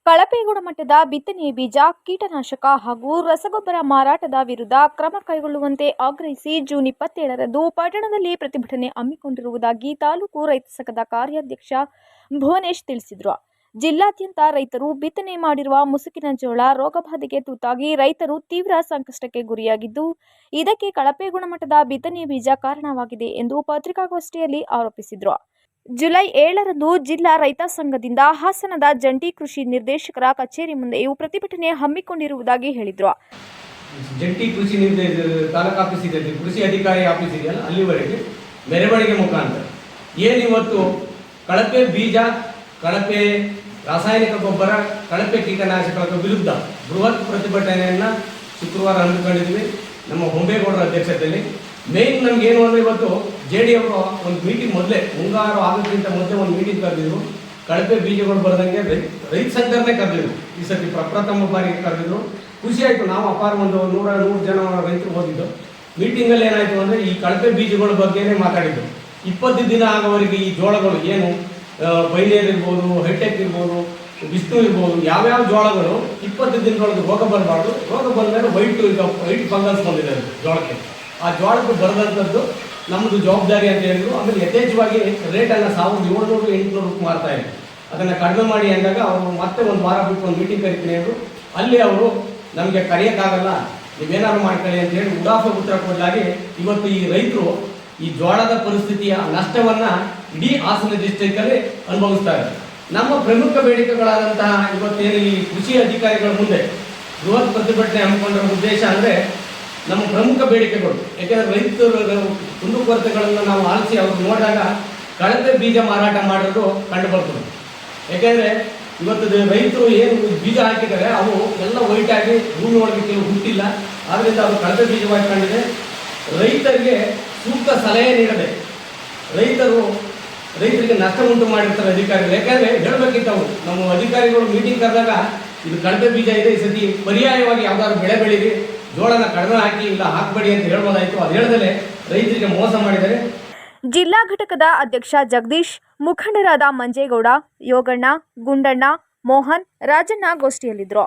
ಕಳಪೆ ಗುಣಮಟ್ಟದ ಬಿತ್ತನೆ ಬೀಜ, ಕೀಟನಾಶಕ ಹಾಗೂ ರಸಗೊಬ್ಬರ ಮಾರಾಟದ ವಿರುದ್ಧ ಕ್ರಮ ಕೈಗೊಳ್ಳುವಂತೆ ಆಗ್ರಹಿಸಿ ಜೂನ್ 27ರಂದು ಪಟ್ಟಣದಲ್ಲಿ ಪ್ರತಿಭಟನೆ ಹಮ್ಮಿಕೊಂಡಿರುವುದಾಗಿ ತಾಲೂಕು ರೈತ ಸಂಘದ ಕಾರ್ಯಾಧ್ಯಕ್ಷ ಭುವನೇಶ್ ತಿಳಿಸಿದರು. ಜಿಲ್ಲಾದ್ಯಂತ ರೈತರು ಬಿತ್ತನೆ ಮಾಡಿರುವ ಮುಸುಕಿನ ಜೋಳ ರೋಗಬಾಧೆಗೆ ತುತ್ತಾಗಿ ರೈತರು ತೀವ್ರ ಸಂಕಷ್ಟಕ್ಕೆ ಗುರಿಯಾಗಿದ್ದು, ಇದಕ್ಕೆ ಕಳಪೆ ಗುಣಮಟ್ಟದ ಬಿತ್ತನೆ ಬೀಜ ಕಾರಣವಾಗಿದೆ ಎಂದು ಪತ್ರಿಕಾಗೋಷ್ಠಿಯಲ್ಲಿ ಆರೋಪಿಸಿದರು. ಜುಲೈ 7ರಂದು ಜಿಲ್ಲಾ ರೈತ ಸಂಘದಿಂದ ಹಾಸನದ ಜಂಟಿ ಕೃಷಿ ನಿರ್ದೇಶಕರ ಕಚೇರಿ ಮುಂದೆಯೂ ಪ್ರತಿಭಟನೆ ಹಮ್ಮಿಕೊಂಡಿರುವುದಾಗಿ ಹೇಳಿದರು. ಜಂಟಿ ಕೃಷಿ ತಾಲೂಕು ಆಫೀಸ್ ಇದೆ, ಕೃಷಿ ಅಧಿಕಾರಿ ಆಫೀಸ್ ಇದೆಯಲ್ಲ, ಅಲ್ಲಿವರೆಗೆ ಮೆರವಣಿಗೆ ಮುಖಾಂತರ ಏನಿವತ್ತು ಕಳಪೆ ಬೀಜ, ಕಳಪೆ ರಾಸಾಯನಿಕ ಗೊಬ್ಬರ, ಕಳಪೆ ಕೀಟನಾಶಕಗಳ ವಿರುದ್ಧ ಬೃಹತ್ ಪ್ರತಿಭಟನೆಯನ್ನು ಶುಕ್ರವಾರ ಹಮ್ಮಿಕೊಂಡಿದ್ವಿ ನಮ್ಮ ಹೊಂಬೇಗೌಡರ ಅಧ್ಯಕ್ಷತೆಯಲ್ಲಿ. ಮೇನ್ ನಮಗೇನು ಅಂದರೆ ಇವತ್ತು JD ಅವರು ಒಂದು ಮೀಟಿಂಗ್ ಮೊದಲೇ ಮುಂಗಾರು ಆಗೋಕ್ಕಿಂತ ಮೊದಲೇ ಒಂದು ಮೀಟಿಂಗ್ ಕರೆದಿದ್ರು. ಕಳಪೆ ಬೀಜಗಳು ಬರದಂಗೆ ರೈತ ಸಂಘದನ್ನೇ ಕರೆದಿದ್ರು. ಈ ಸತಿ ಪ್ರಪ್ರಥಮ ಬಾರಿಗೆ ಕರೆದಿದ್ರು. ಖುಷಿ ಆಯಿತು. ನಾವು ಅಪಾರ ಒಂದು 100 ಜನ ರೈತರು ಹೋಗಿದ್ದು. ಮೀಟಿಂಗಲ್ಲಿ ಏನಾಯಿತು ಅಂದರೆ ಈ ಕಳಪೆ ಬೀಜಗಳ ಬಗ್ಗೆನೇ ಮಾತಾಡಿದ್ದು. 20 ದಿನ ಆಗೋವರೆಗೆ ಈ ಜೋಳಗಳು ಏನು ಪೈನಿಯರ್ ಇರ್ಬೋದು, ಹೈಟೆಕ್ ಇರ್ಬೋದು, ವಿಷ್ಣು ಇರ್ಬೋದು, ಯಾವ್ಯಾವ ಜೋಳಗಳು 20 ದಿನದೊಳಗೆ ರೋಗ ಬರಬಾರ್ದು. ರೋಗ ಬಂದ ಮೇಲೆ ವೈಟ್ ಫಂಗಲ್ಸ್ ಬಂದಿದೆ ಜೋಳಕ್ಕೆ. ಆ ಜೋಳಕ್ಕೆ ಬರದಂಥದ್ದು ನಮ್ಮದು ಜವಾಬ್ದಾರಿ ಅಂತ ಹೇಳಿದ್ರು. ಆಮೇಲೆ ಯಥೇಚ್ಛವಾಗಿ ರೇಟನ್ನು 1700-800 ಮಾರ್ತಾ ಇದೆ. ಅದನ್ನು ಕಡಿಮೆ ಮಾಡಿ ಅಂದಾಗ ಅವರು ಮತ್ತೆ ಒಂದು ವಾರ ಬಿಟ್ಟು ಒಂದು ಮೀಟಿಂಗ್ ಕರಿತೀನಿ ಅಂದರು. ಅಲ್ಲಿ ಅವರು ನಮಗೆ ಕರೆಯೋಕ್ಕಾಗಲ್ಲ, ನೀವೇನಾದ್ರು ಮಾಡ್ಕೊಳ್ಳಿ ಅಂತ ಹೇಳಿ ಉಡಾಫೆ ಉತ್ತರ ಕೊಡಲಾಗಿ ಇವತ್ತು ಈ ರೈತರು ಈ ಜೋಳದ ಪರಿಸ್ಥಿತಿಯ ನಷ್ಟವನ್ನು ಇಡೀ ಹಾಸನ ಡಿಸ್ಟ್ರಿಕ್ಟಲ್ಲಿ ಅನುಭವಿಸ್ತಾ ಇದ್ದಾರೆ. ನಮ್ಮ ಪ್ರಮುಖ ಬೇಡಿಕೆಗಳಾದಂತಹ ಇವತ್ತೇನು ಈ ಕೃಷಿ ಅಧಿಕಾರಿಗಳ ಮುಂದೆ ಬೃಹತ್ ಪ್ರತಿಭಟನೆ ಹಮ್ಮಿಕೊಂಡಿರೋ ಉದ್ದೇಶ ಅಂದರೆ ನಮ್ಮ ಪ್ರಮುಖ ಬೇಡಿಕೆಗಳು. ಯಾಕೆಂದರೆ ರೈತರ ಕುಂದುಕೊರತೆಗಳನ್ನು ನಾವು ಆಲಿಸಿ ಅವರು ನೋಡಿದಾಗ ಕಳಪೆ ಬೀಜ ಮಾರಾಟ ಮಾಡೋದು ಕಂಡು ಬರ್ತದೆ. ಯಾಕೆಂದರೆ ಇವತ್ತು ರೈತರು ಏನು ಬೀಜ ಹಾಕಿದ್ದಾರೆ ಅವು ಎಲ್ಲ ವೈಟಾಗಿ ಭೂಮಿ ಒಳಗೆ ಕೆಲವು ಹುಟ್ಟಿಲ್ಲ. ಆದ್ದರಿಂದ ಅವರು ಕಳಪೆ ಬೀಜವಾಗಿ ಕಂಡಿದೆ. ರೈತರಿಗೆ ಸೂಕ್ತ ಸಲಹೆ ನೀಡದೆ ರೈತರಿಗೆ ನಷ್ಟ ಉಂಟು ಮಾಡಿರ್ತಾರೆ ಅಧಿಕಾರಿಗಳು. ಯಾಕೆಂದರೆ ಹೇಳಬೇಕಿತ್ತು ಅವರು ನಮ್ಮ ಅಧಿಕಾರಿಗಳು ಮೀಟಿಂಗ್ ಕರೆದಾಗ ಇದು ಕಳಪೆ ಬೀಜ ಇದೆ, ಈ ಸತಿ ಪರ್ಯಾಯವಾಗಿ ಯಾವ್ದಾದ್ರು ಬೆಳೆ ಬೆಳೀರಿ, ಜೋಳನ ಕಡಿಮೆ ಹಾಕಿ ಇಲ್ಲ ಹಾಕಬೇಡಿ ಅಂತ ಹೇಳ್ಬೋದಾಯಿತು. ಅದು ಹೇಳದಲ್ಲೇ ರೈತರಿಗೆ ಮೋಸ ಮಾಡಿದ್ದಾರೆ. ಜಿಲ್ಲಾ ಘಟಕದ ಅಧ್ಯಕ್ಷ ಜಗದೀಶ್, ಮುಖಂಡರಾದ ಮಂಜೇಗೌಡ, ಯೋಗಣ್ಣ, ಗುಂಡಣ್ಣ, ಮೋಹನ್, ರಾಜಣ್ಣ ಗೋಷ್ಠಿಯಲ್ಲಿದ್ದರು.